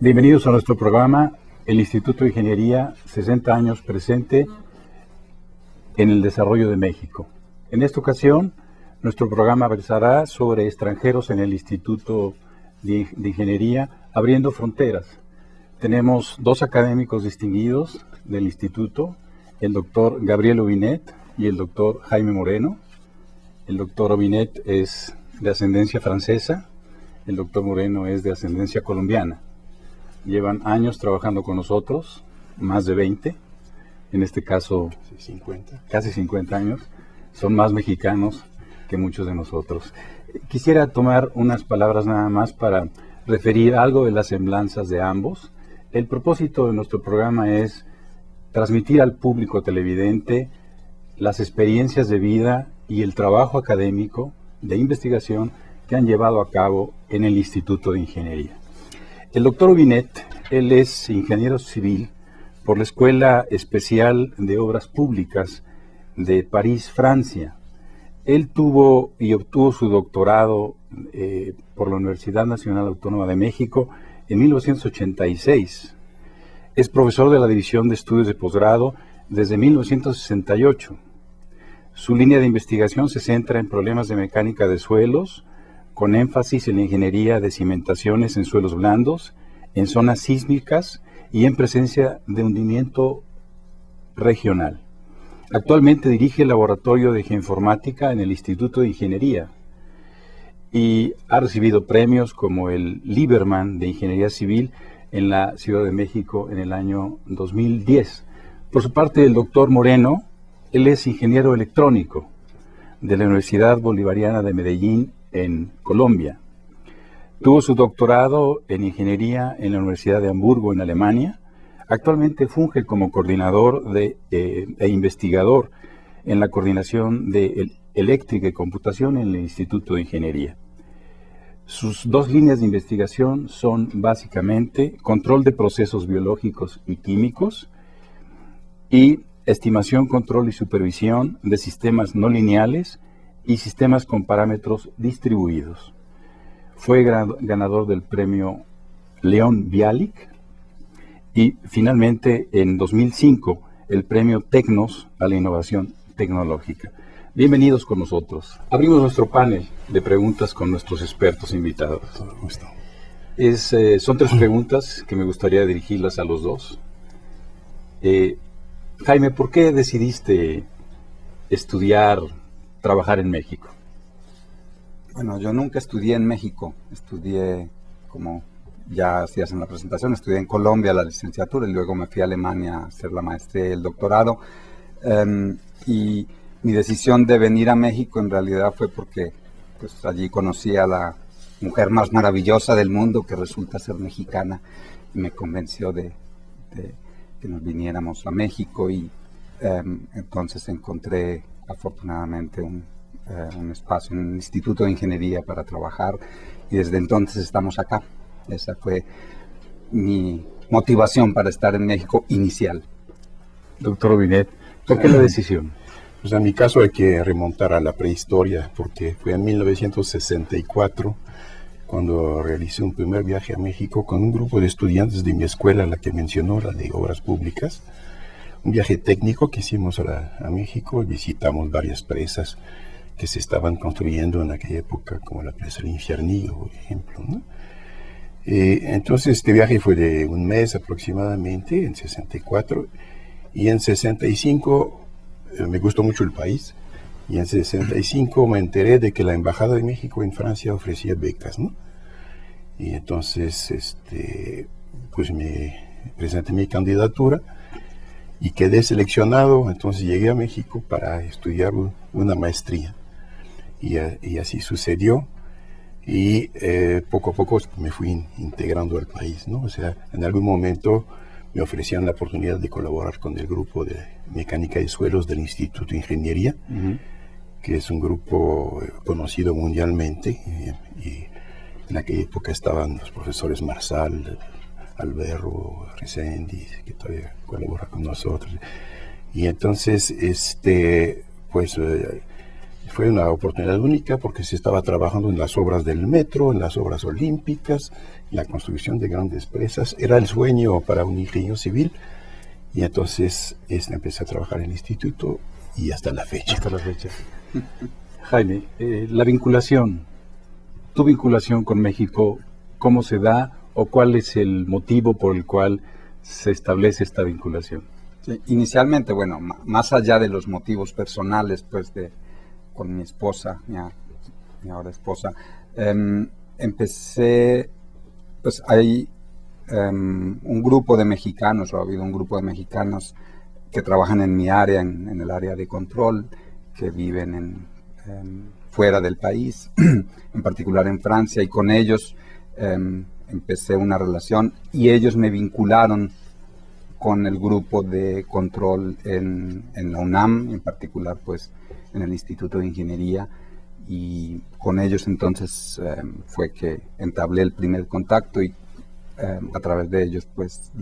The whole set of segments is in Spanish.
Bienvenidos a nuestro programa, el Instituto de Ingeniería, 60 años presente en el desarrollo de México. En esta ocasión, nuestro programa versará sobre extranjeros en el Instituto de Ingeniería, abriendo fronteras. Tenemos dos académicos distinguidos del Instituto, el doctor Gabriel Aubinet y el doctor Jaime Moreno. El doctor Aubinet es de ascendencia francesa, el doctor Moreno es de ascendencia colombiana. Llevan años trabajando con nosotros, más de 20, en este caso 50. Casi 50 años. Son más mexicanos que muchos de nosotros. Quisiera tomar unas palabras nada más para referir algo de las semblanzas de ambos. El propósito de nuestro programa es transmitir al público televidente las experiencias de vida y el trabajo académico de investigación que han llevado a cabo en el Instituto de Ingeniería. El doctor Aubinet, él es ingeniero civil por la Escuela Especial de Obras Públicas de París, Francia. Él tuvo y obtuvo su doctorado por la Universidad Nacional Autónoma de México en 1986. Es profesor de la División de Estudios de Posgrado desde 1968. Su línea de investigación se centra en problemas de mecánica de suelos, con énfasis en la ingeniería de cimentaciones en suelos blandos, en zonas sísmicas y en presencia de hundimiento regional. Actualmente dirige el Laboratorio de Geoinformática en el Instituto de Ingeniería y ha recibido premios como el Lieberman de Ingeniería Civil en la Ciudad de México en el año 2010. Por su parte, el doctor Moreno, él es ingeniero electrónico de la Universidad Bolivariana de Medellín, en Colombia. Tuvo su doctorado en ingeniería en la Universidad de Hamburgo, en Alemania. Actualmente funge como coordinador e investigador en la coordinación de eléctrica y computación en el Instituto de Ingeniería. Sus dos líneas de investigación son básicamente control de procesos biológicos y químicos y estimación, control y supervisión de sistemas no lineales y sistemas con parámetros distribuidos. Fue ganador del premio Leon Bialik y finalmente en 2005 el premio Tecnos a la innovación tecnológica. Bienvenidos con nosotros. Abrimos nuestro panel de preguntas con nuestros expertos invitados. Todo gusto. Son tres preguntas que me gustaría dirigirlas a los dos. Jaime, ¿por qué decidiste trabajar en México? Bueno, yo nunca estudié en México. Estudié, como ya hacías en la presentación, estudié en Colombia la licenciatura y luego me fui a Alemania a hacer la maestría y el doctorado. Y mi decisión de venir a México en realidad fue porque pues, allí conocí a la mujer más maravillosa del mundo, que resulta ser mexicana, y me convenció de que nos viniéramos a México y entonces encontré afortunadamente un espacio en el Instituto de Ingeniería para trabajar y desde entonces estamos acá. Esa fue mi motivación para estar en México inicial. Doctor Aubinet, ¿por qué la decisión? Pues en mi caso hay que remontar a la prehistoria, porque fue en 1964 cuando realicé un primer viaje a México con un grupo de estudiantes de mi escuela, la que mencionó, la de Obras Públicas. Un viaje técnico que hicimos a México, visitamos varias presas que se estaban construyendo en aquella época, como la presa del Infiernillo, por ejemplo, ¿no? Entonces este viaje fue de un mes aproximadamente, en 64, y en 65 me gustó mucho el país, y en 65 me enteré de que la Embajada de México en Francia ofrecía becas, ¿no? Y entonces pues me presenté mi candidatura y quedé seleccionado. Entonces llegué a México para estudiar una maestría, y así sucedió. Y poco a poco me fui integrando al país, ¿no? O sea, en algún momento me ofrecían la oportunidad de colaborar con el grupo de mecánica de suelos del Instituto de Ingeniería, que es un grupo conocido mundialmente, y en aquella época estaban los profesores Marsal, Alberro, Reséndiz, que todavía colabora con nosotros. Y entonces, pues fue una oportunidad única, porque se estaba trabajando en las obras del metro, en las obras olímpicas, en la construcción de grandes presas. Era el sueño para un ingeniero civil, y entonces empecé a trabajar en el instituto y hasta la fecha. Hasta la fecha. Jaime, la vinculación, tu vinculación con México, ¿cómo se da o cuál es el motivo por el cual se establece esta vinculación? Sí, inicialmente, bueno, más allá de los motivos personales, pues con mi esposa, mi ahora esposa, empecé, pues hay un grupo de mexicanos, o ha habido un grupo de mexicanos que trabajan en mi área, en el área de control, que viven fuera del país, en particular en Francia, y con ellos empecé una relación, y ellos me vincularon con el grupo de control en la UNAM, en particular pues en el Instituto de Ingeniería, y con ellos entonces fue que entablé el primer contacto, y a través de ellos pues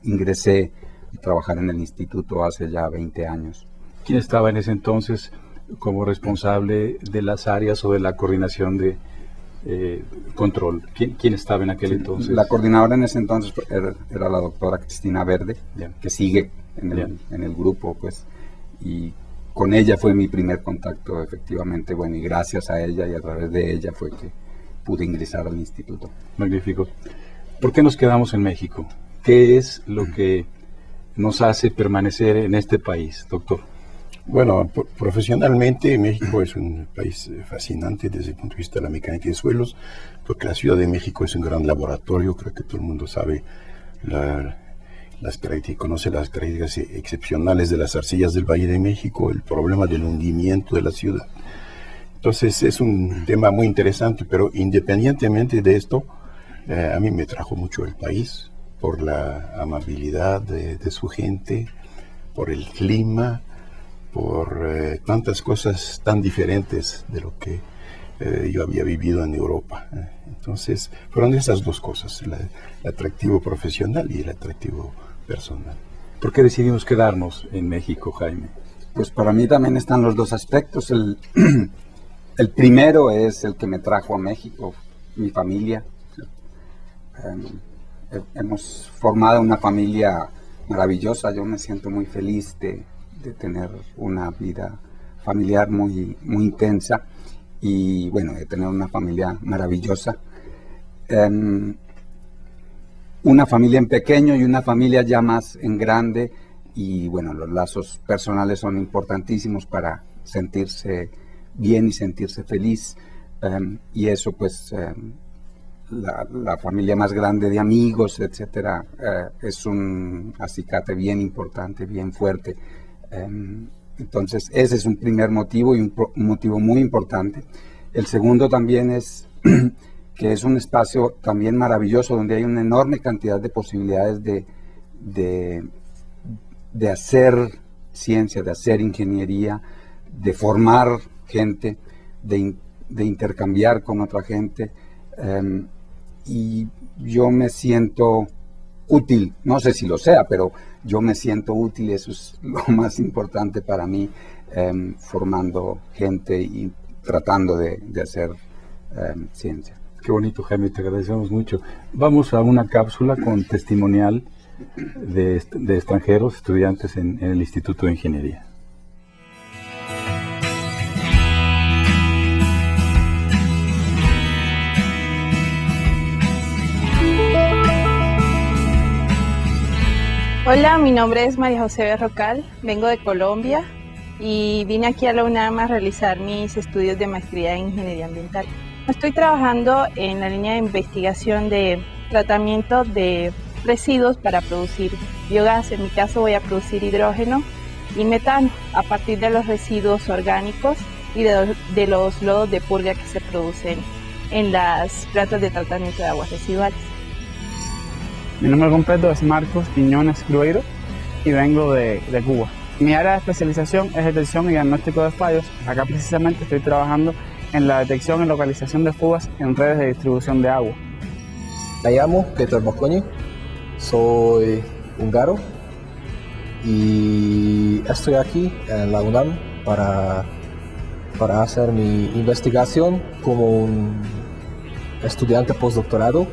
ingresé a trabajar en el instituto hace ya 20 años. ¿Quién estaba en ese entonces como responsable de las áreas o de la coordinación de control? ¿Quién estaba en aquel entonces? La coordinadora en ese entonces era la doctora Cristina Verde, Bien. que sigue en el grupo, pues, y con ella fue mi primer contacto, efectivamente, bueno, y gracias a ella y a través de ella fue que pude ingresar al instituto. Magnífico. ¿Por qué nos quedamos en México? ¿Qué es lo que nos hace permanecer en este país, doctor? Bueno, profesionalmente México es un país fascinante desde el punto de vista de la mecánica de suelos, porque la Ciudad de México es un gran laboratorio. Creo que todo el mundo sabe conoce las características excepcionales de las arcillas del Valle de México, el problema del hundimiento de la ciudad. Entonces es un tema muy interesante, pero independientemente de esto, a mí me trajo mucho el país, por la amabilidad de su gente, por el clima, por tantas cosas tan diferentes de lo que yo había vivido en Europa. Entonces fueron esas dos cosas, el atractivo profesional y el atractivo personal. ¿Por qué decidimos quedarnos en México, Jaime? Pues para mí también están los dos aspectos. El primero es el que me trajo a México, mi familia. Hemos formado una familia maravillosa. Yo me siento muy feliz de tener una vida familiar muy, muy intensa, y bueno, de tener una familia maravillosa. Una familia en pequeño y una familia ya más en grande, y bueno, los lazos personales son importantísimos para sentirse bien y sentirse feliz, y eso pues la familia más grande de amigos, etcétera, es un acicate bien importante, bien fuerte. Entonces ese es un primer motivo, y un motivo muy importante. El segundo también es que es un espacio también maravilloso, donde hay una enorme cantidad de posibilidades de hacer ciencia, de hacer ingeniería, de formar gente, de intercambiar con otra gente, y yo me siento útil, no sé si lo sea, pero yo me siento útil, eso es lo más importante para mí, formando gente y tratando de hacer ciencia. Qué bonito, Jaime, te agradecemos mucho. Vamos a una cápsula con testimonial de extranjeros, estudiantes en el Instituto de Ingeniería. Hola, mi nombre es María José Berrocal, vengo de Colombia y vine aquí a la UNAM a realizar mis estudios de maestría en Ingeniería Ambiental. Estoy trabajando en la línea de investigación de tratamiento de residuos para producir biogás. En mi caso voy a producir hidrógeno y metano a partir de los residuos orgánicos y de los lodos de purga que se producen en las plantas de tratamiento de aguas residuales. Mi nombre completo es Marcos Quiñones Grueiro y vengo de Cuba. Mi área de especialización es detección y diagnóstico de fallos. Acá precisamente estoy trabajando en la detección y localización de fugas en redes de distribución de agua. Me llamo Peter Bocconi, soy húngaro y estoy aquí en la UNAM para hacer mi investigación como un estudiante postdoctorado.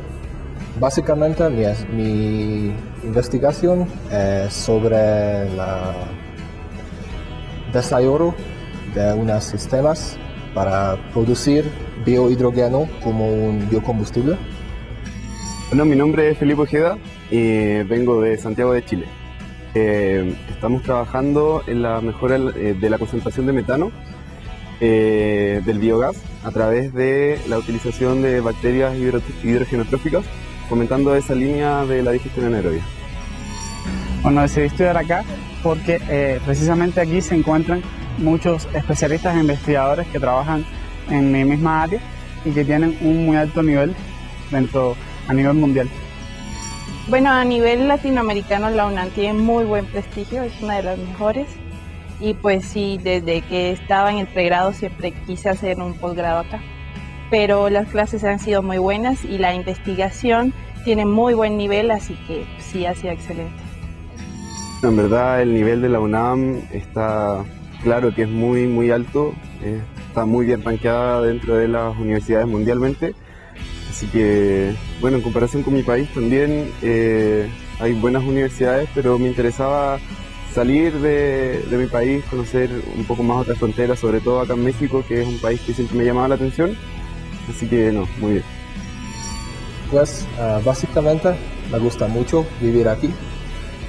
Básicamente mi investigación es sobre el desarrollo de unos sistemas para producir biohidrógeno como un biocombustible. Bueno, mi nombre es Felipe Ojeda y vengo de Santiago de Chile. Estamos trabajando en la mejora de la concentración de metano del biogás a través de la utilización de bacterias hidrogenotróficas, fomentando esa línea de la digestión anaerobia. Bueno, decidí estudiar acá porque precisamente aquí se encuentran muchos especialistas e investigadores que trabajan en mi misma área y que tienen un muy alto nivel a nivel mundial. Bueno, a nivel latinoamericano la UNAM tiene muy buen prestigio, es una de las mejores. Y pues sí, desde que estaba en el pregrado siempre quise hacer un posgrado acá. Pero las clases han sido muy buenas y la investigación tiene muy buen nivel, así que sí ha sido excelente. En verdad el nivel de la UNAM está claro que es muy muy alto, está muy bien rankeada dentro de las universidades mundialmente, así que bueno, en comparación con mi país también hay buenas universidades, pero me interesaba salir de mi país, conocer un poco más otras fronteras, sobre todo acá en México, que es un país que siempre me llamaba la atención. Así que no, muy bien. Pues básicamente me gusta mucho vivir aquí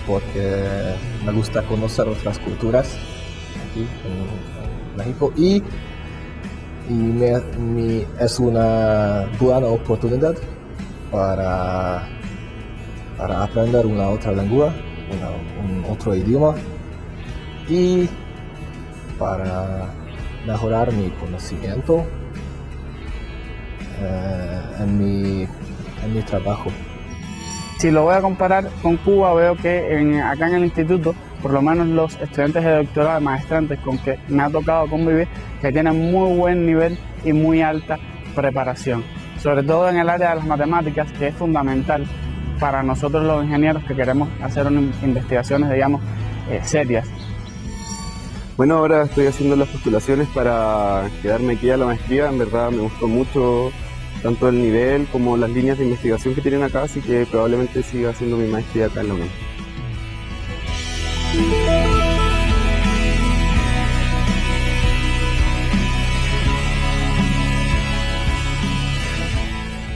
porque me gusta conocer otras culturas aquí en México y es una buena oportunidad para aprender una otra lengua, un otro idioma y para mejorar mi conocimiento en mi trabajo. Si lo voy a comparar con Cuba, veo que acá en el instituto, por lo menos los estudiantes de doctorado, maestrantes con que me ha tocado convivir, que tienen muy buen nivel y muy alta preparación, sobre todo en el área de las matemáticas, que es fundamental para nosotros los ingenieros que queremos hacer unas investigaciones, digamos, serias. Bueno, ahora estoy haciendo las postulaciones para quedarme aquí a la maestría. En verdad me gustó mucho tanto el nivel como las líneas de investigación que tienen acá, así que probablemente siga haciendo mi maestría acá en la UNAM.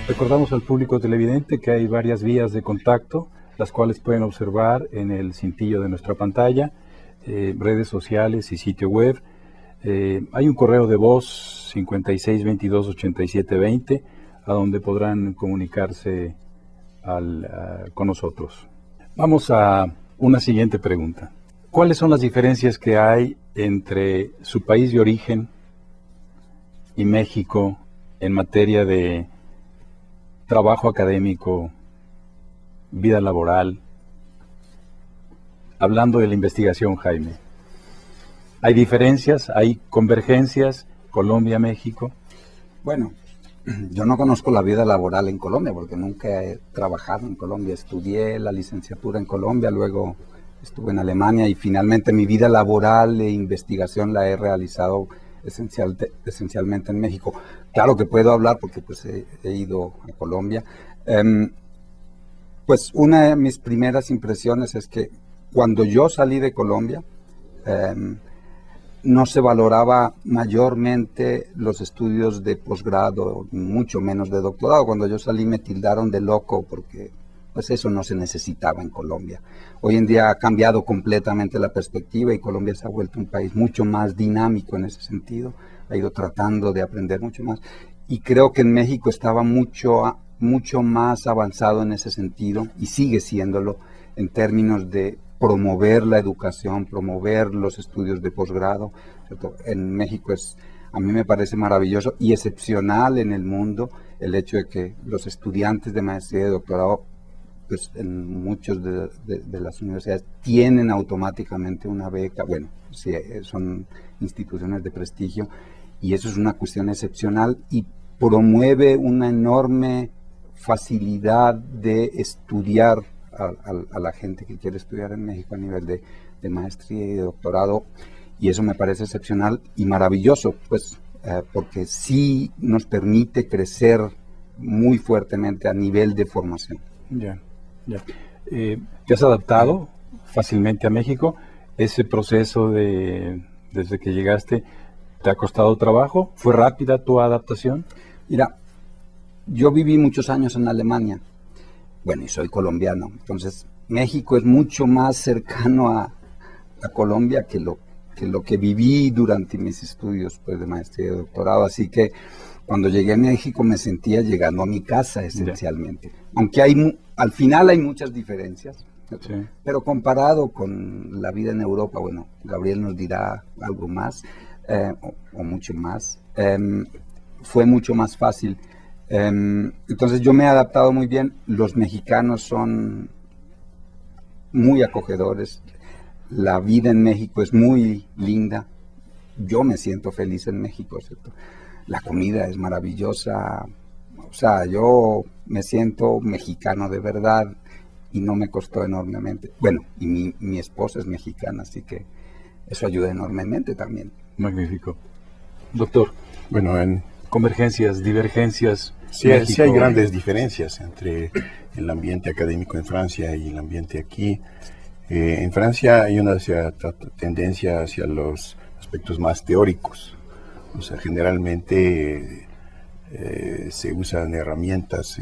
Recordamos al público televidente que hay varias vías de contacto, las cuales pueden observar en el cintillo de nuestra pantalla, redes sociales y sitio web. Hay un correo de voz 56228720 a donde podrán comunicarse con nosotros. Vamos a una siguiente pregunta. ¿Cuáles son las diferencias que hay entre su país de origen y México en materia de trabajo académico, vida laboral? Hablando de la investigación, Jaime. ¿Hay diferencias? ¿Hay convergencias? Colombia, México. Bueno, yo no conozco la vida laboral en Colombia porque nunca he trabajado en Colombia. Estudié la licenciatura en Colombia, luego estuve en Alemania y finalmente mi vida laboral e investigación la he realizado esencialmente en México. Claro que puedo hablar porque pues he ido a Colombia. Pues una de mis primeras impresiones es que cuando yo salí de Colombia, no se valoraba mayormente los estudios de posgrado, mucho menos de doctorado. Cuando yo salí me tildaron de loco porque pues eso no se necesitaba en Colombia. Hoy en día ha cambiado completamente la perspectiva y Colombia se ha vuelto un país mucho más dinámico en ese sentido, ha ido tratando de aprender mucho más y creo que en México estaba mucho más avanzado en ese sentido y sigue siéndolo en términos de promover la educación, promover los estudios de posgrado, ¿cierto? En México a mí me parece maravilloso y excepcional en el mundo el hecho de que los estudiantes de maestría y de doctorado, pues en muchos de las universidades tienen automáticamente una beca, bueno, sí, son instituciones de prestigio y eso es una cuestión excepcional y promueve una enorme facilidad de estudiar a la gente que quiere estudiar en México a nivel de maestría y de doctorado y eso me parece excepcional y maravilloso, pues porque sí nos permite crecer muy fuertemente a nivel de formación. Ya. ¿Te has adaptado fácilmente a México? ¿Ese proceso desde que llegaste te ha costado trabajo? ¿Fue rápida tu adaptación? Mira, yo viví muchos años en Alemania, bueno, y soy colombiano, entonces México es mucho más cercano a Colombia que lo que viví durante mis estudios pues, de maestría y de doctorado, así que cuando llegué a México me sentía llegando a mi casa esencialmente, aunque al final hay muchas diferencias, sí. Pero comparado con la vida en Europa, bueno, Gabriel nos dirá algo más o mucho más, fue mucho más fácil. Entonces yo me he adaptado muy bien, los mexicanos son muy acogedores, la vida en México es muy linda, yo me siento feliz en México, ¿cierto? La comida es maravillosa, o sea, yo me siento mexicano de verdad y no me costó enormemente. Bueno, y mi esposa es mexicana, así que eso ayuda enormemente también. Magnífico. Doctor, Bueno, convergencias, divergencias. sí hay grandes diferencias entre el ambiente académico en Francia y el ambiente aquí. En Francia hay una tendencia hacia los aspectos más teóricos. O sea, generalmente se usan herramientas,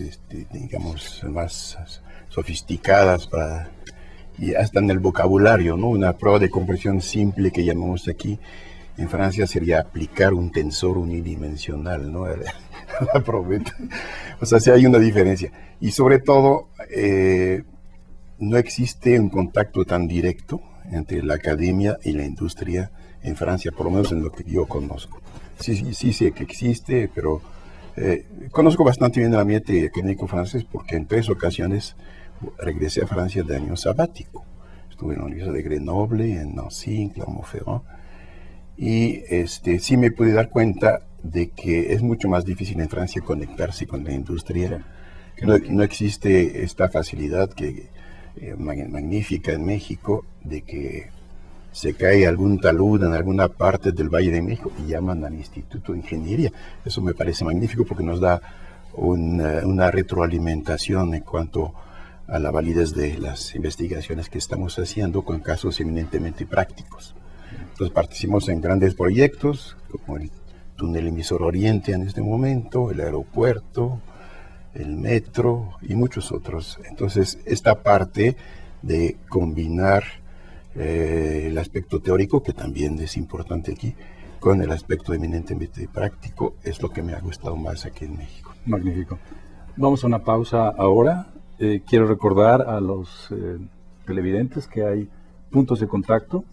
digamos, más sofisticadas y hasta en el vocabulario, ¿no? Una prueba de compresión simple que llamamos aquí, en Francia sería aplicar un tensor unidimensional, ¿no? La probeta. O sea, sí hay una diferencia. Y sobre todo, no existe un contacto tan directo entre la academia y la industria en Francia, por lo menos en lo que yo conozco. Sí sé que existe, pero conozco bastante bien el ambiente académico francés porque en 3 ocasiones regresé a Francia de año sabático. Estuve en la Universidad de Grenoble, en Nancy, en Clermont-Ferrand, y sí me pude dar cuenta de que es mucho más difícil en Francia conectarse con la industria. No existe esta facilidad magnífica en México de que se cae algún talud en alguna parte del Valle de México y llaman al Instituto de Ingeniería. Eso me parece magnífico porque nos da una retroalimentación en cuanto a la validez de las investigaciones que estamos haciendo con casos eminentemente prácticos. Entonces participamos en grandes proyectos como el túnel emisor Oriente en este momento, el aeropuerto, el metro y muchos otros. Entonces esta parte de combinar el aspecto teórico, que también es importante aquí, con el aspecto eminentemente práctico, es lo que me ha gustado más aquí en México. Magnífico. Vamos a una pausa ahora. Quiero recordar a los televidentes que hay puntos de contacto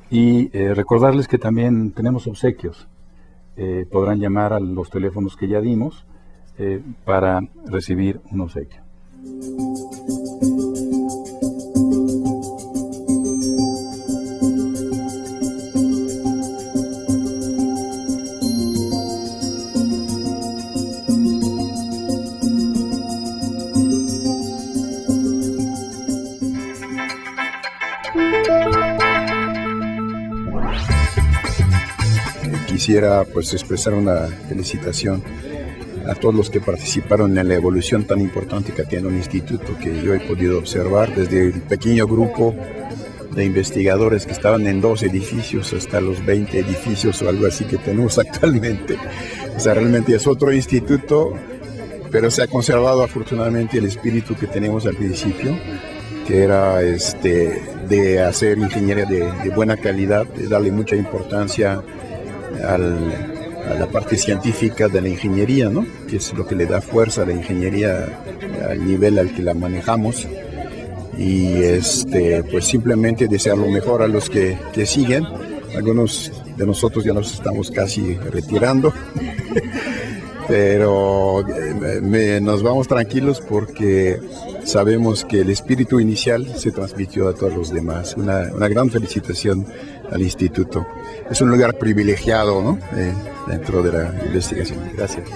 y recordarles que también tenemos obsequios. Podrán llamar a los teléfonos que ya dimos para recibir un obsequio. Quisiera pues expresar una felicitación a todos los que participaron en la evolución tan importante que tiene un instituto que yo he podido observar desde el pequeño grupo de investigadores que estaban en 2 edificios hasta los 20 edificios o algo así que tenemos actualmente. O sea, realmente es otro instituto pero se ha conservado afortunadamente el espíritu que tenemos al principio, que era de hacer ingeniería de buena calidad, de darle mucha importancia a la parte científica de la ingeniería, ¿no? Que es lo que le da fuerza a la ingeniería al nivel al que la manejamos. Y pues simplemente desear lo mejor a los que siguen. Algunos de nosotros ya nos estamos casi retirando, pero nos vamos tranquilos porque sabemos que el espíritu inicial se transmitió a todos los demás. Una gran felicitación al instituto. Es un lugar privilegiado, ¿no? Dentro de la investigación. Gracias.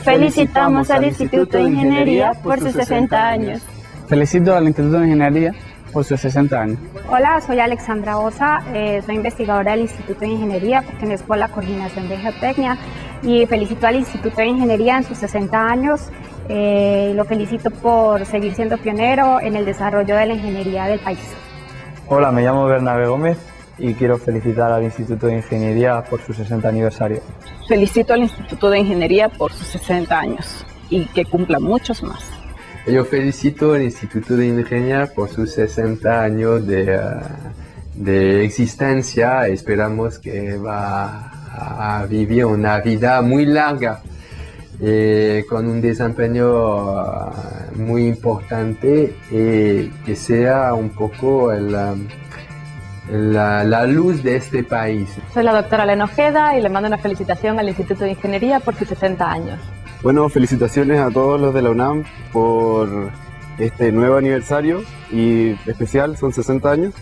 Felicitamos al Instituto de Ingeniería por sus 60 años. Felicito al Instituto de Ingeniería por sus 60 años. Hola, soy Alexandra Osa, soy investigadora del Instituto de Ingeniería, pertenezco a la Coordinación de Geotecnia y felicito al Instituto de Ingeniería en sus 60 años. Lo felicito por seguir siendo pionero en el desarrollo de la ingeniería del país. Hola, me llamo Bernabé Gómez y quiero felicitar al Instituto de Ingeniería por su 60 aniversario. Felicito al Instituto de Ingeniería por sus 60 años y que cumpla muchos más. Yo felicito al Instituto de Ingeniería por sus 60 años de existencia. Esperamos que va a vivir una vida muy larga, con un desempeño muy importante y que sea un poco la luz de este país. Soy la doctora Elena Ojeda y le mando una felicitación al Instituto de Ingeniería por sus 60 años. Bueno, felicitaciones a todos los de la UNAM por este nuevo aniversario y especial, son 60 años.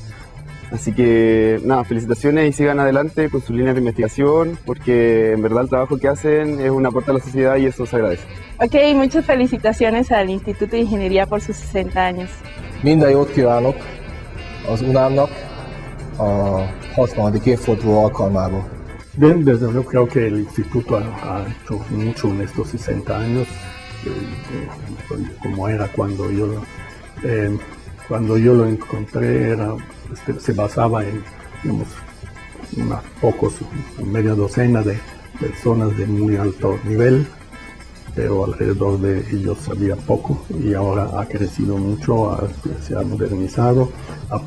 Así que nada, felicitaciones y sigan adelante con sus líneas de investigación porque en verdad el trabajo que hacen es un aporte a la sociedad y eso se agradece. Ok, muchas felicitaciones al Instituto de Ingeniería por sus 60 años. Minden jót kívánok az UNAM-nak a 60. évforduló alkalmából. Bien, desde luego creo que el instituto ha hecho mucho en estos 60 años, como era cuando yo lo encontré, se basaba en, digamos, unos pocos, media docena de personas de muy alto nivel, pero alrededor de ellos había poco y ahora ha crecido mucho, se ha modernizado,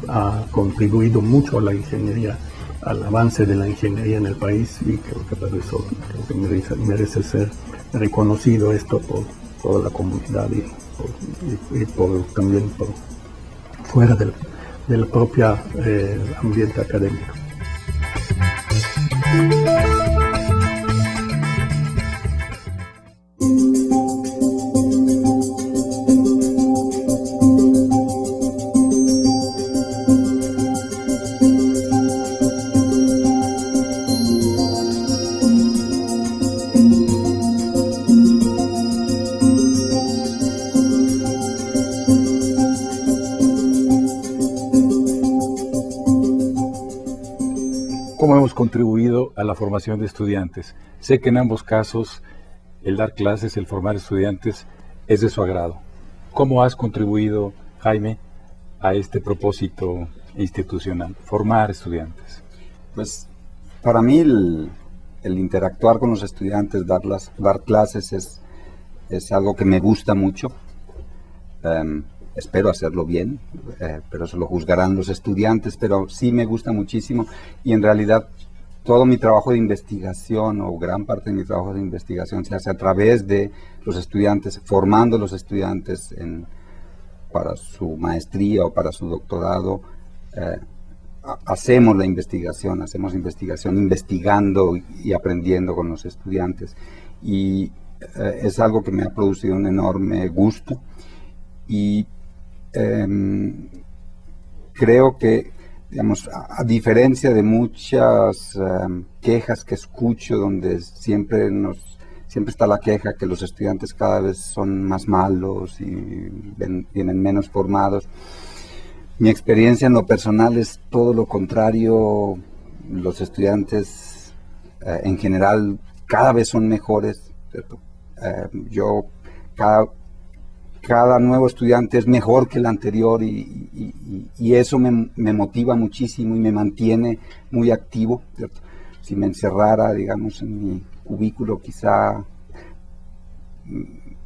ha contribuido mucho a la ingeniería, al avance de la ingeniería en el país y creo que por eso merece ser reconocido esto por toda la comunidad y también por fuera del propio ambiente académico. ¿Cómo hemos contribuido a la formación de estudiantes? Sé que en ambos casos el dar clases, el formar estudiantes es de su agrado. ¿Cómo has contribuido, Jaime, a este propósito institucional, formar estudiantes? Pues para mí el interactuar con los estudiantes, dar clases es algo que me gusta mucho. Espero hacerlo bien, pero eso lo juzgarán los estudiantes, pero sí me gusta muchísimo y en realidad todo mi trabajo de investigación o gran parte de mi trabajo de investigación se hace a través de los estudiantes, formando a los estudiantes para su maestría o para su doctorado. Hacemos investigación investigando y aprendiendo con los estudiantes y es algo que me ha producido un enorme gusto y creo que, digamos, a diferencia de muchas quejas que escucho donde siempre está la queja que los estudiantes cada vez son más malos y vienen menos formados, mi experiencia en lo personal es todo lo contrario. Los estudiantes en general cada vez son mejores, ¿cierto? Cada nuevo estudiante es mejor que el anterior y eso me motiva muchísimo y me mantiene muy activo, ¿cierto? Si me encerrara, digamos, en mi cubículo, quizá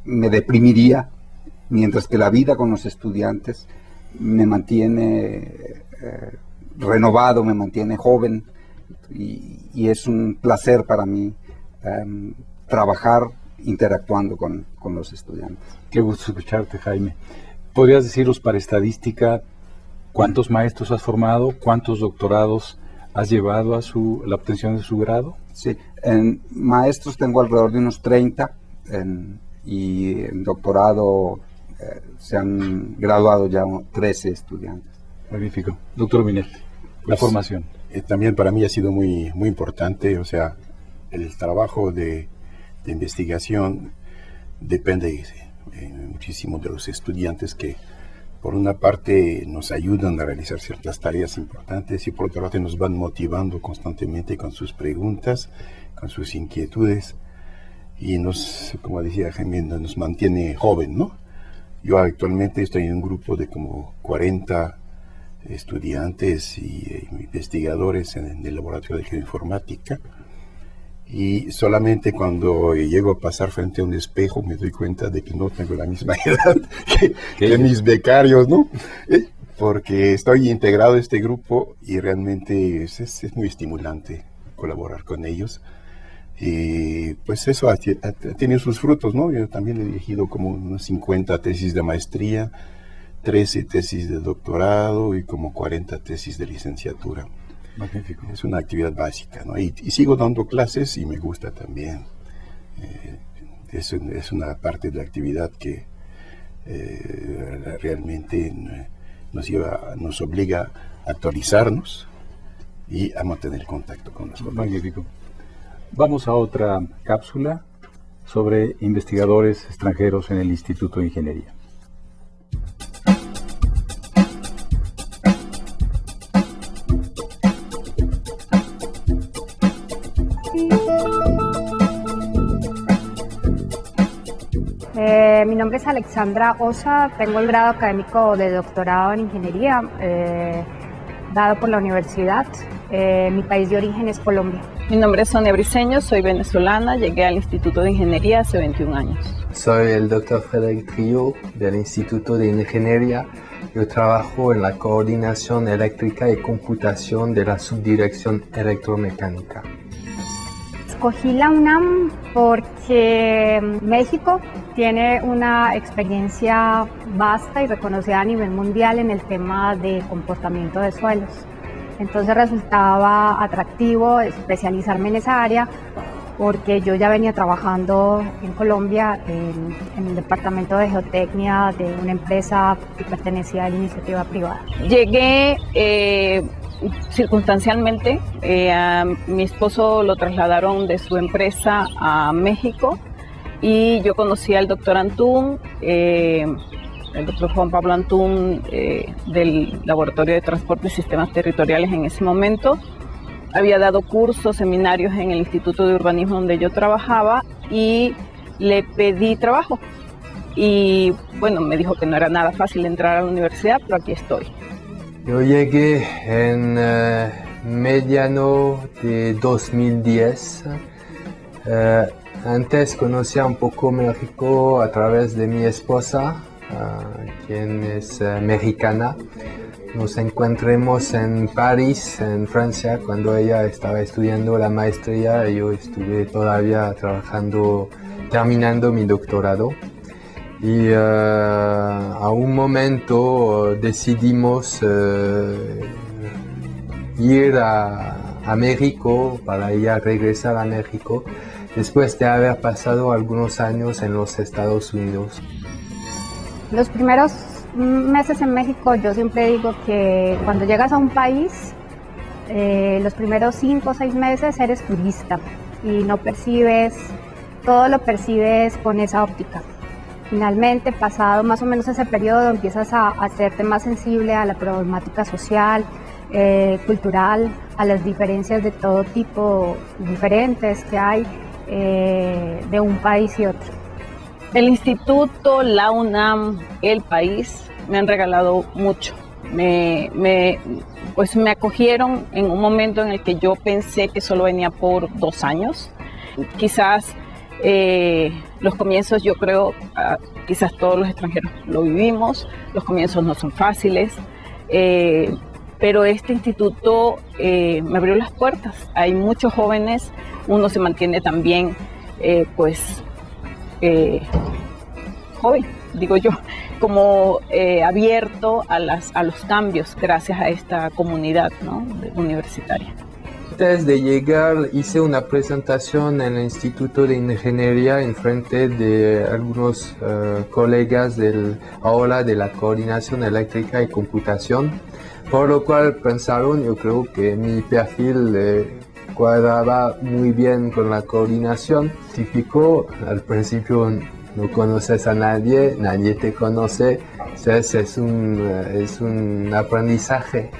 me deprimiría, mientras que la vida con los estudiantes me mantiene renovado, me mantiene joven, y es un placer para mí trabajar interactuando con los estudiantes. Qué gusto escucharte, Jaime. ¿Podrías decirnos para estadística cuántos maestros has formado, cuántos doctorados has llevado a la obtención de su grado? Sí, en maestros tengo alrededor de unos 30 y en doctorado se han graduado ya 13 estudiantes. Magnífico. Doctor Binet, la formación. También para mí ha sido muy, muy importante, o sea, el trabajo de investigación depende muchísimo de los estudiantes que por una parte nos ayudan a realizar ciertas tareas importantes y por otra parte nos van motivando constantemente con sus preguntas, con sus inquietudes y como decía Jaime, nos mantiene joven, ¿no? Yo actualmente estoy en un grupo de como 40 estudiantes y investigadores en el laboratorio de geoinformática. Y solamente cuando llego a pasar frente a un espejo me doy cuenta de que no tengo la misma edad que mis becarios, ¿no? Porque estoy integrado a este grupo y realmente es muy estimulante colaborar con ellos. Y pues eso ha tenido sus frutos, ¿no? Yo también he dirigido como unas 50 tesis de maestría, 13 tesis de doctorado y como 40 tesis de licenciatura. Magnífico. Es una actividad básica, ¿no? Y sigo dando clases y me gusta también. Es una parte de la actividad que realmente nos obliga a actualizarnos y a mantener contacto con los colegas. Magnífico. Vamos a otra cápsula sobre investigadores extranjeros en el Instituto de Ingeniería. Mi nombre es Alexandra Osa, tengo el grado académico de doctorado en ingeniería, dado por la universidad. Mi país de origen es Colombia. Mi nombre es Sonia Briceño, soy venezolana, llegué al Instituto de Ingeniería hace 21 años. Soy el doctor Frédéric Trio del Instituto de Ingeniería. Yo trabajo en la coordinación eléctrica y computación de la subdirección electromecánica. Escogí la UNAM porque México tiene una experiencia vasta y reconocida a nivel mundial en el tema de comportamiento de suelos. Entonces resultaba atractivo especializarme en esa área porque yo ya venía trabajando en Colombia en el departamento de geotecnia de una empresa que pertenecía a la iniciativa privada. Llegué circunstancialmente, a mi esposo lo trasladaron de su empresa a México y yo conocí al doctor Antún, el doctor Juan Pablo Antún del Laboratorio de Transporte y Sistemas Territoriales en ese momento. Había dado cursos, seminarios en el Instituto de Urbanismo donde yo trabajaba y le pedí trabajo. Y bueno, me dijo que no era nada fácil entrar a la universidad, pero aquí estoy. Yo llegué en mediano de 2010. Antes conocía un poco México a través de mi esposa, quien es mexicana. Nos encontramos en París, en Francia, cuando ella estaba estudiando la maestría y yo estuve todavía terminando mi doctorado. Y a un momento decidimos ir a México, para ella regresar a México, después de haber pasado algunos años en los Estados Unidos. Los primeros meses en México, yo siempre digo que cuando llegas a un país, los primeros 5 o 6 meses eres turista y no percibes, todo lo percibes con esa óptica. Finalmente, pasado más o menos ese periodo, empiezas a hacerte más sensible a la problemática social, cultural, a las diferencias de todo tipo diferentes que hay de un país y otro. El instituto, la UNAM, el país me han regalado mucho. Pues me acogieron en un momento en el que yo pensé que solo venía por 2 años. Quizás Los comienzos, yo creo, quizás todos los extranjeros lo vivimos, los comienzos no son fáciles, pero este instituto me abrió las puertas. Hay muchos jóvenes, uno se mantiene también, joven, digo yo, como abierto a los cambios gracias a esta comunidad, ¿no?, universitaria. Antes de llegar hice una presentación en el Instituto de Ingeniería en frente de algunos colegas ahora de la Coordinación Eléctrica y Computación, por lo cual pensaron, yo creo que mi perfil cuadraba muy bien con la coordinación. Típico, al principio no conoces a nadie, nadie te conoce, entonces es un aprendizaje.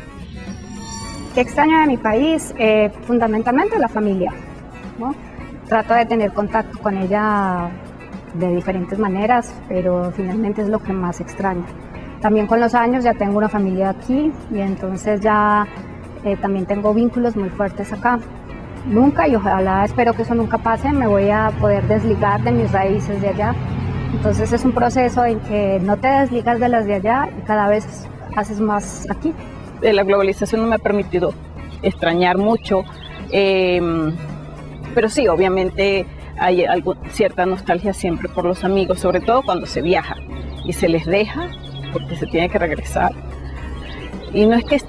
¿Qué extraño de mi país? Fundamentalmente la familia, ¿no? Trato de tener contacto con ella de diferentes maneras, pero finalmente es lo que más extraño. También con los años ya tengo una familia aquí y entonces ya también tengo vínculos muy fuertes acá. Nunca, y ojalá espero que eso nunca pase, me voy a poder desligar de mis raíces de allá. Entonces es un proceso en que no te desligas de las de allá y cada vez haces más aquí. La globalización no me ha permitido extrañar mucho, pero sí, obviamente hay cierta nostalgia siempre por los amigos, sobre todo cuando se viaja y se les deja porque se tiene que regresar. Y no es que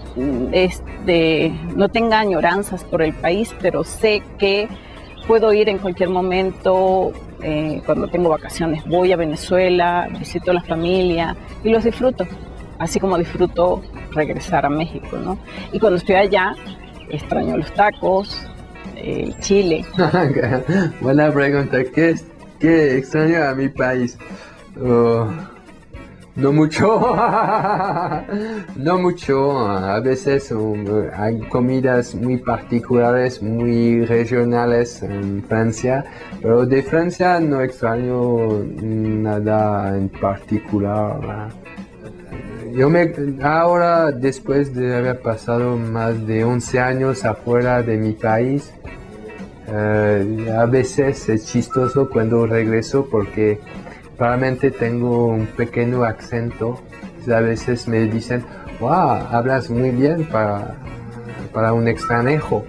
no tenga añoranzas por el país, pero sé que puedo ir en cualquier momento. Cuando tengo vacaciones voy a Venezuela, visito a la familia y los disfruto, así como disfruto regresar a México, ¿no? Y cuando estoy allá, extraño los tacos, el chile. Buena pregunta. ¿Qué extraño a mi país? No mucho. No mucho. A veces hay comidas muy particulares, muy regionales en Francia, pero de Francia no extraño nada en particular. Ahora, después de haber pasado más de 11 años afuera de mi país, a veces es chistoso cuando regreso porque realmente tengo un pequeño acento. A veces me dicen, wow, hablas muy bien para un extranjero.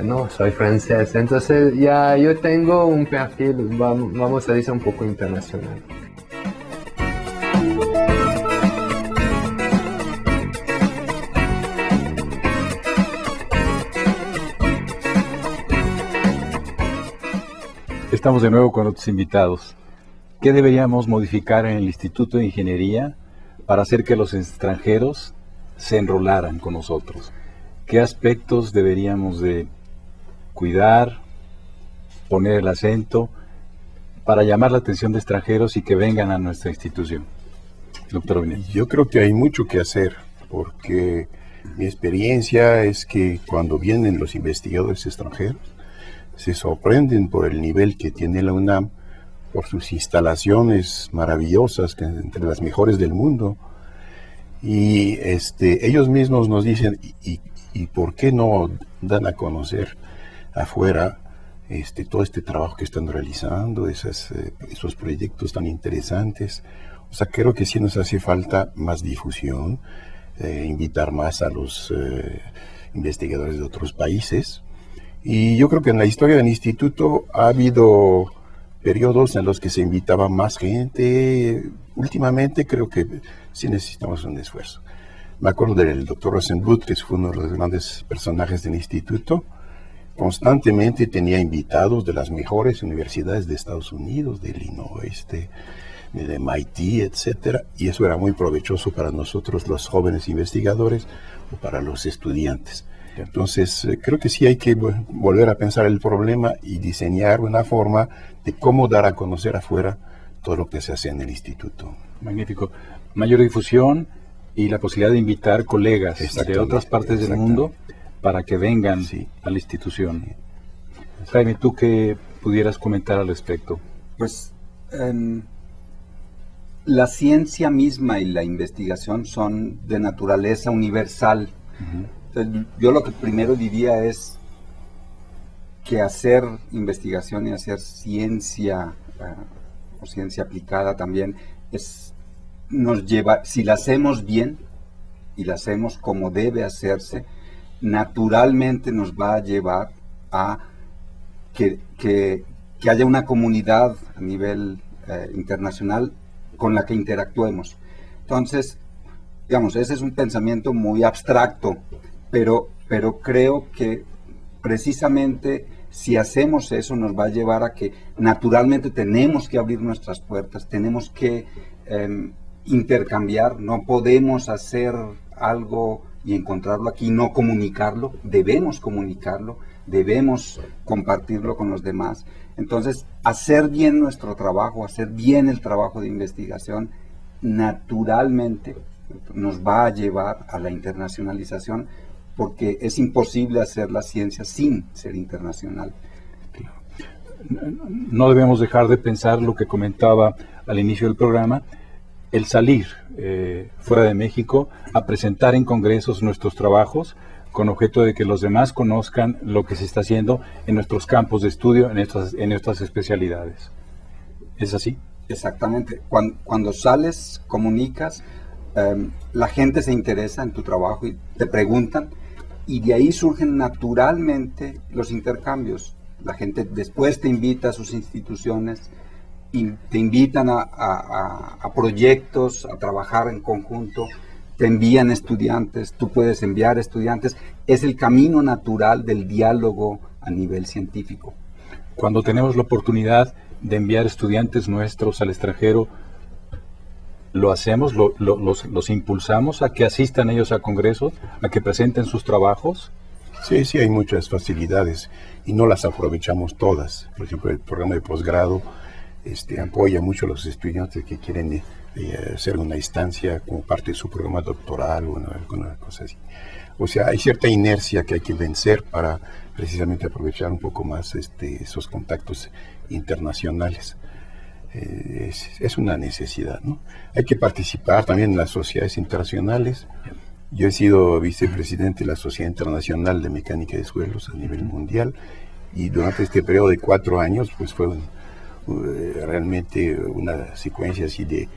No, soy francés. Entonces ya yo tengo un perfil, vamos a decir, un poco internacional. Estamos de nuevo con otros invitados. ¿Qué deberíamos modificar en el Instituto de Ingeniería para hacer que los extranjeros se enrolaran con nosotros? ¿Qué aspectos deberíamos de cuidar, poner el acento para llamar la atención de extranjeros y que vengan a nuestra institución? Doctor Binet. Yo creo que hay mucho que hacer, porque mi experiencia es que cuando vienen los investigadores extranjeros, se sorprenden por el nivel que tiene la UNAM, por sus instalaciones maravillosas, que entre las mejores del mundo. Y ellos mismos nos dicen, ¿y por qué no dan a conocer afuera todo este trabajo que están realizando, esos proyectos tan interesantes? O sea, creo que sí nos hace falta más difusión, invitar más a los investigadores de otros países. Y yo creo que en la historia del instituto ha habido periodos en los que se invitaba más gente. Últimamente creo que sí necesitamos un esfuerzo. Me acuerdo del doctor Rosenbluth, que fue uno de los grandes personajes del instituto. Constantemente tenía invitados de las mejores universidades de Estados Unidos, de Illinois, de MIT, etc. Y eso era muy provechoso para nosotros, los jóvenes investigadores, o para los estudiantes. Entonces, creo que sí hay que volver a pensar el problema y diseñar una forma de cómo dar a conocer afuera todo lo que se hace en el instituto. Magnífico. Mayor difusión y la posibilidad de invitar colegas de otras partes del mundo para que vengan a la institución. Jaime, ¿tú qué pudieras comentar al respecto? Pues la ciencia misma y la investigación son de naturaleza universal. Entonces, yo lo que primero diría es que hacer investigación y hacer ciencia o ciencia aplicada también nos lleva, si la hacemos bien y la hacemos como debe hacerse, naturalmente nos va a llevar a que haya una comunidad a nivel internacional con la que interactuemos. Entonces, digamos, ese es un pensamiento muy abstracto, pero creo que precisamente si hacemos eso nos va a llevar a que naturalmente tenemos que abrir nuestras puertas, tenemos que intercambiar, no podemos hacer algo y encontrarlo aquí, no comunicarlo, debemos compartirlo con los demás. Entonces, hacer bien nuestro trabajo, hacer bien el trabajo de investigación, naturalmente nos va a llevar a la internacionalización, porque es imposible hacer la ciencia sin ser internacional. No debemos dejar de pensar lo que comentaba al inicio del programa, el salir fuera de México a presentar en congresos nuestros trabajos con objeto de que los demás conozcan lo que se está haciendo en nuestros campos de estudio, en nuestras especialidades. ¿Es así? Exactamente. Cuando sales, comunicas, la gente se interesa en tu trabajo y te preguntan, y de ahí surgen naturalmente los intercambios. La gente después te invita a sus instituciones y te invitan a proyectos, a trabajar en conjunto, te envían estudiantes, tú puedes enviar estudiantes. Es el camino natural del diálogo a nivel científico. Cuando tenemos la oportunidad de enviar estudiantes nuestros al extranjero, ¿lo hacemos? ¿Los impulsamos a que asistan ellos a congresos, a que presenten sus trabajos? Sí, hay muchas facilidades y no las aprovechamos todas. Por ejemplo, el programa de posgrado apoya mucho a los estudiantes que quieren hacer una instancia como parte de su programa doctoral o alguna cosa así. O sea, hay cierta inercia que hay que vencer para precisamente aprovechar un poco más esos contactos internacionales. Es una necesidad, ¿no? Hay que participar también en las sociedades internacionales. Yo he sido vicepresidente de la Sociedad Internacional de Mecánica de Suelos a nivel mundial, y durante este periodo de 4 años pues fue realmente una secuencia así de